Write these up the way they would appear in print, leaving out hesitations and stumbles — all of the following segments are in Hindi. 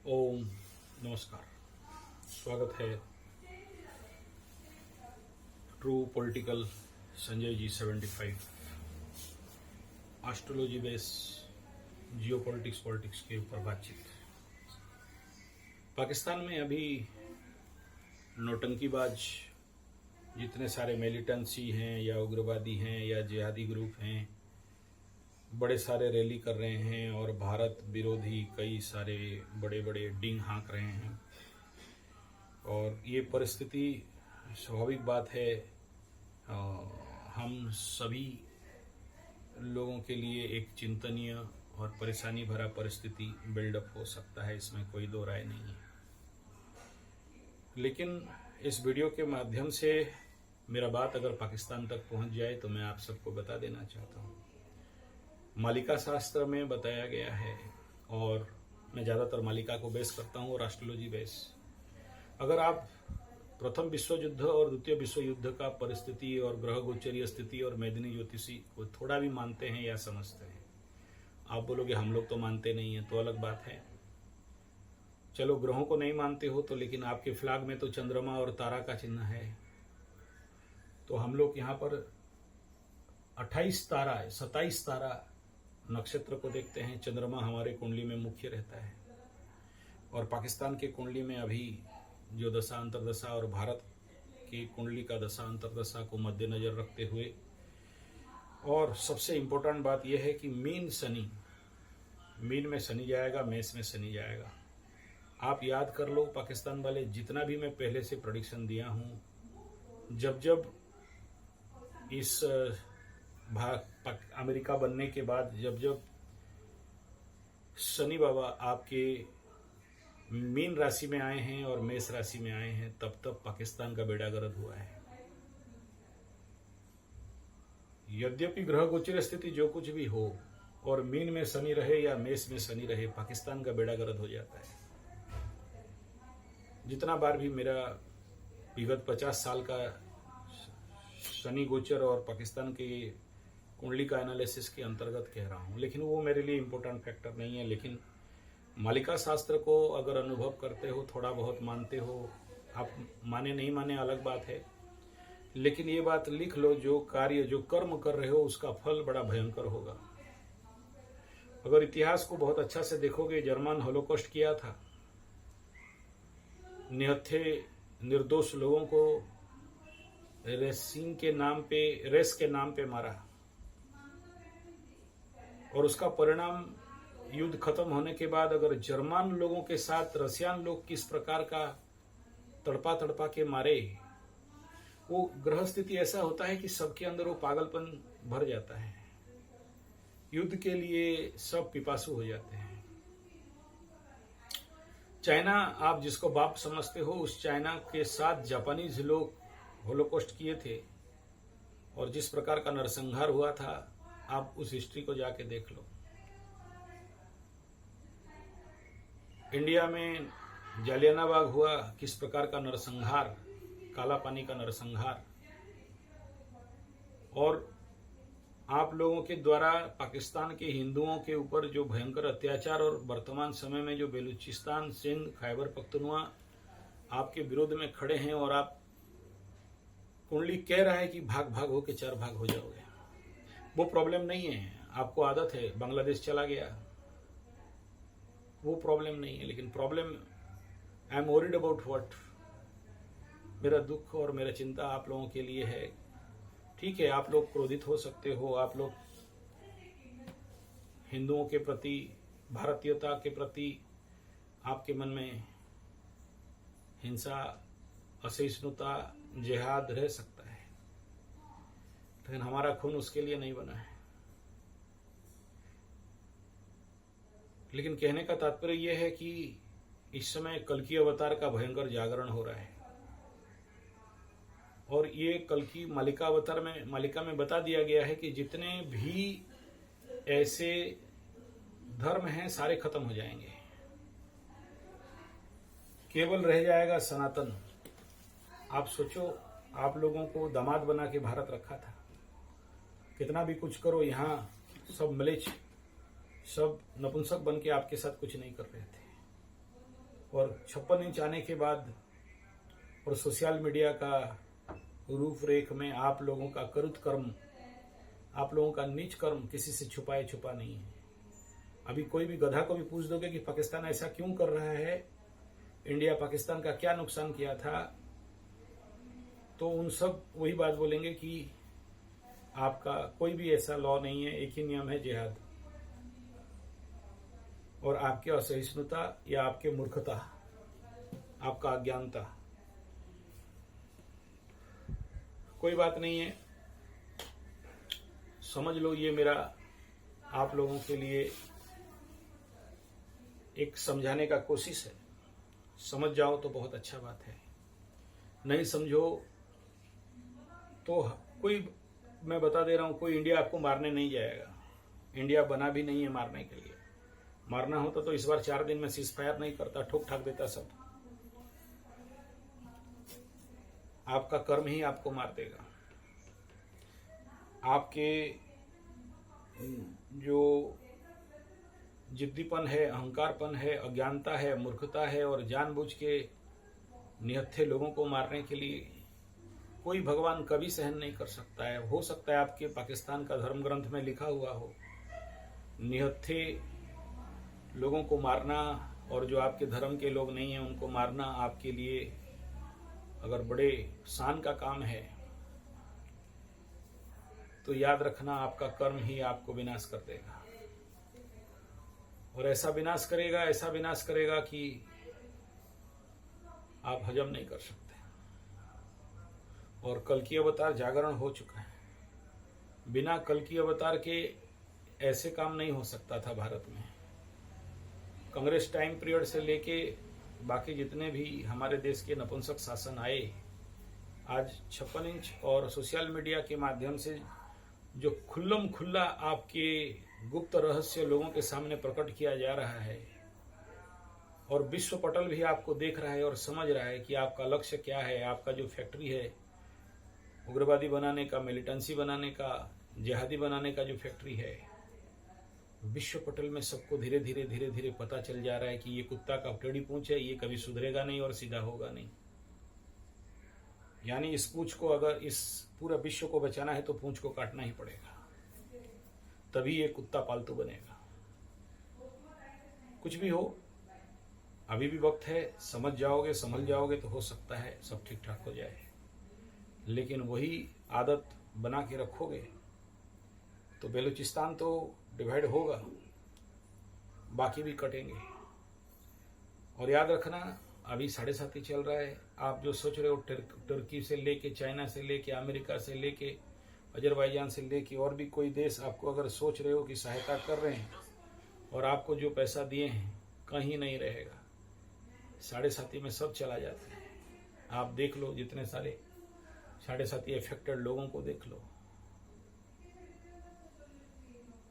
ओम नमस्कार। स्वागत है true political Sanjay ji 75 astrology base जियो पॉलिटिक्स के ऊपर बातचीत। पाकिस्तान में अभी नौटंकीबाज जितने सारे मिलिटेंसी हैं या उग्रवादी हैं या जिहादी ग्रुप हैं, बड़े सारे रैली कर रहे हैं और भारत विरोधी कई सारे बड़े बड़े डिंग हाँक रहे हैं। और ये परिस्थिति स्वाभाविक बात है, हम सभी लोगों के लिए एक चिंतनीय और परेशानी भरा परिस्थिति बिल्डअप हो सकता है, इसमें कोई दो राय नहीं है। लेकिन इस वीडियो के माध्यम से मेरा बात अगर पाकिस्तान तक पहुंच जाए तो मैं आप सबको बता देना चाहता हूं। मालिका शास्त्र में बताया गया है, और मैं ज़्यादातर मालिका को बेस करता हूँ और एस्ट्रोलॉजी बेस। अगर आप प्रथम विश्व युद्ध और द्वितीय विश्व युद्ध का परिस्थिति और ग्रह गोचरीय स्थिति और मैदिनी ज्योतिषी को थोड़ा भी मानते हैं या समझते हैं, आप बोलोगे हम लोग तो मानते नहीं हैं, तो अलग बात है। चलो ग्रहों को नहीं मानते हो तो, लेकिन आपके फ्लैग में तो चंद्रमा और तारा का चिन्ह है। तो हम लोग यहाँ पर 28 तारा 27 तारा नक्षत्र को देखते हैं। चंद्रमा हमारे कुंडली में मुख्य रहता है, और पाकिस्तान के कुंडली में अभी जो दशा अंतरदशा और भारत की कुंडली का दशा अंतरदशा को मद्देनजर रखते हुए, और सबसे इम्पोर्टेंट बात यह है कि मीन में शनि जाएगा, मेष में शनि जाएगा। आप याद कर लो पाकिस्तान वाले, जितना भी मैं पहले से प्रेडिक्शन दिया हूँ, जब इस अमेरिका बनने के बाद जब शनि बाबा आपके मीन राशि में आए हैं और मेष राशि में आए हैं, तब पाकिस्तान का बेड़ा गर्क हुआ है। यद्यपि ग्रह गोचर स्थिति जो कुछ भी हो और मीन में शनि रहे या मेष में शनि रहे, पाकिस्तान का बेड़ा गर्क हो जाता है। जितना बार भी मेरा विगत 50 साल का शनि गोचर और पाकिस्तान के कुंडली का एनालिसिस के अंतर्गत कह रहा हूं, लेकिन वो मेरे लिए इम्पोर्टेंट फैक्टर नहीं है। लेकिन मालिका शास्त्र को अगर अनुभव करते हो, थोड़ा बहुत मानते हो, आप माने नहीं माने अलग बात है, लेकिन ये बात लिख लो, जो कार्य जो कर्म कर रहे हो उसका फल बड़ा भयंकर होगा। अगर इतिहास को बहुत अच्छा से देखोगे, जर्मन होलोकॉस्ट किया था, निहत्थे निर्दोष लोगों को रेस के नाम पे मारा, और उसका परिणाम युद्ध खत्म होने के बाद अगर जर्मन लोगों के साथ रसियन लोग किस प्रकार का तड़पा के मारे, वो ग्रह स्थिति ऐसा होता है कि सबके अंदर वो पागलपन भर जाता है। युद्ध के लिए सब पिपासु हो जाते हैं। चाइना, आप जिसको बाप समझते हो, उस चाइना के साथ जापानीज लोग होलोकॉस्ट किए थे, और जिस प्रकार का नरसंहार हुआ था, आप उस हिस्ट्री को जाके देख लो। इंडिया में जालियाना बाग हुआ, किस प्रकार का नरसंहार, काला पानी का नरसंहार। और आप लोगों के द्वारा पाकिस्तान के हिंदुओं के ऊपर जो भयंकर अत्याचार, और वर्तमान समय में जो बेलूचिस्तान, सिंध, खैबर पख्तूनवा आपके विरोध में खड़े हैं, और आप कुंडली कह रहा है कि भाग होके 4 भाग हो जाओगे। वो प्रॉब्लम नहीं है, आपको आदत है, बांग्लादेश चला गया, वो प्रॉब्लम नहीं है। लेकिन problem, I am worried about what, मेरा दुख और मेरा चिंता आप लोगों के लिए है। ठीक है, आप लोग क्रोधित हो सकते हो, आप लोग हिंदुओं के प्रति, भारतीयता के प्रति आपके मन में हिंसा, असहिष्णुता, जिहाद रह सकता है, लेकिन हमारा खून उसके लिए नहीं बना है। लेकिन कहने का तात्पर्य यह है कि इस समय कल्कि अवतार का भयंकर जागरण हो रहा है, और ये कल्कि मालिका में बता दिया गया है कि जितने भी ऐसे धर्म हैं सारे खत्म हो जाएंगे, केवल रह जाएगा सनातन। आप सोचो, आप लोगों को दामाद बना के भारत रखा था, कितना भी कुछ करो, यहाँ सब मलेच्छ, सब नपुंसक बन के आपके साथ कुछ नहीं कर रहे थे। और 56 इंच आने के बाद और सोशल मीडिया का रूपरेख में आप लोगों का करुत कर्म, आप लोगों का नीच कर्म किसी से छुपाए छुपा नहीं है। अभी कोई भी गधा को भी पूछ दोगे कि पाकिस्तान ऐसा क्यों कर रहा है, इंडिया पाकिस्तान का क्या नुकसान किया था, तो उन सब वही बात बोलेंगे कि आपका कोई भी ऐसा लॉ नहीं है, एक ही नियम है, जिहाद। और आपकी असहिष्णुता या आपके मूर्खता, आपका अज्ञानता, कोई बात नहीं है। समझ लो ये मेरा आप लोगों के लिए एक समझाने का कोशिश है। समझ जाओ तो बहुत अच्छा बात है, नहीं समझो तो कोई, मैं बता दे रहा हूं, कोई इंडिया आपको मारने नहीं जाएगा। इंडिया बना भी नहीं है मारने के लिए। मारना होता तो इस बार 4 दिन में सीज फायर नहीं करता, ठोक ठाक देता सब। आपका कर्म ही आपको मार देगा। आपके जो जिद्दीपन है, अहंकारपन है, अज्ञानता है, मूर्खता है और जानबूझ के निहत्थे लोगों को मारने के लिए कोई भगवान कभी सहन नहीं कर सकता है। हो सकता है आपके पाकिस्तान का धर्म ग्रंथ में लिखा हुआ हो, निहत्थे लोगों को मारना और जो आपके धर्म के लोग नहीं हैं उनको मारना आपके लिए अगर बड़े शान का काम है तो याद रखना आपका कर्म ही आपको विनाश कर देगा। और ऐसा विनाश करेगा कि आप हजम नहीं कर सकते। और कल की अवतार जागरण हो चुका है। बिना कल की अवतार के ऐसे काम नहीं हो सकता था भारत में। कांग्रेस टाइम पीरियड से लेके बाकी जितने भी हमारे देश के नपुंसक शासन आए, आज 56 इंच और सोशल मीडिया के माध्यम से जो खुल्लम खुल्ला आपके गुप्त रहस्य लोगों के सामने प्रकट किया जा रहा है और विश्व पटल भी आपको देख रहा है और समझ रहा है कि आपका लक्ष्य क्या है। आपका जो फैक्ट्री है उग्रवादी बनाने का, मिलिटेंसी बनाने का, जिहादी बनाने का जो फैक्ट्री है, विश्व पटल में सबको धीरे धीरे पता चल जा रहा है कि ये कुत्ता का टेढ़ी पूंछ है, ये कभी सुधरेगा नहीं और सीधा होगा नहीं। यानी इस पूंछ को, अगर इस पूरा विश्व को बचाना है तो पूंछ को काटना ही पड़ेगा, तभी ये कुत्ता पालतू बनेगा। कुछ भी हो, अभी भी वक्त है, समझ जाओगे, संभल जाओगे तो हो सकता है सब ठीक ठाक हो जाए। लेकिन वही आदत बना के रखोगे तो बेलूचिस्तान तो डिवाइड होगा, बाकी भी कटेंगे। और याद रखना अभी 7.5 चल रहा है। आप जो सोच रहे हो तुर्की से लेके, चाइना से लेके, अमेरिका से लेके, अजरबैजान से लेके और भी कोई देश आपको अगर सोच रहे हो कि सहायता कर रहे हैं और आपको जो पैसा दिए हैं कहीं नहीं रहेगा, 7.5 में सब चला जाता है। आप देख लो, जितने सारे 7.5 अफेक्टेड लोगों को देख लो।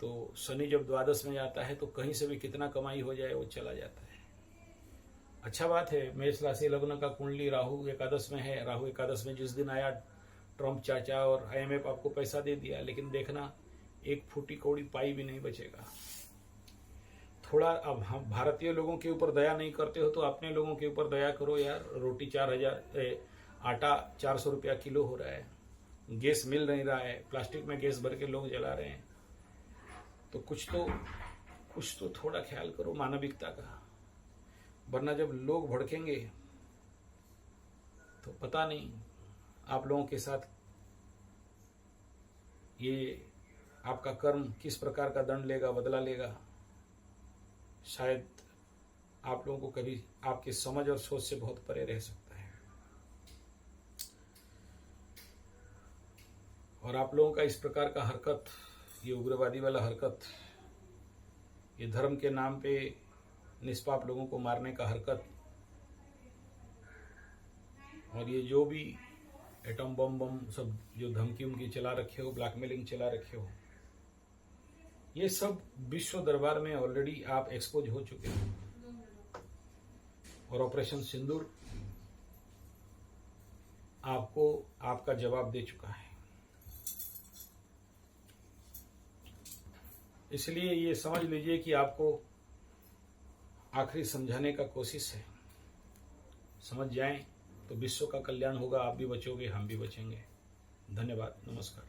तो शनि जब द्वादश में जाता है तो कहीं से भी कितना कमाई हो जाए वो चला जाता है। अच्छा बात है, मेष राशि लग्न का कुंडली राहु एकादश में है। राहु एकादश में जिस दिन आया, ट्रम्प चाचा और IMF आपको पैसा दे दिया, लेकिन देखना एक फूटी कौड़ी पाई भी नहीं बचेगा। थोड़ा अब हम भारतीय लोगों के ऊपर दया नहीं करते हो तो अपने लोगों के ऊपर दया करो यार। रोटी 4000, आटा 400 रुपया किलो हो रहा है, गैस मिल नहीं रहा है, प्लास्टिक में गैस भर के लोग जला रहे हैं। तो कुछ तो थोड़ा ख्याल करो मानविकता का, वरना जब लोग भड़केंगे तो पता नहीं आप लोगों के साथ ये आपका कर्म किस प्रकार का दंड लेगा, बदला लेगा। शायद आप लोगों को कभी आपकी समझ और सोच से बहुत परे रह सकता है। और आप लोगों का इस प्रकार का हरकत, ये उग्रवादी वाला हरकत, ये धर्म के नाम पे निष्पाप लोगों को मारने का हरकत, और ये जो भी एटम बम सब जो धमकी उनकी चला रखे हो, ब्लैकमेलिंग चला रखे हो, ये सब विश्व दरबार में ऑलरेडी आप एक्सपोज हो चुके हो। और ऑपरेशन सिंदूर आपको आपका जवाब दे चुका है। इसलिए ये समझ लीजिए कि आपको आखिरी समझाने का कोशिश है। समझ जाएं तो विश्व का कल्याण होगा। आप भी बचोगे, हम भी बचेंगे। धन्यवाद, नमस्कार।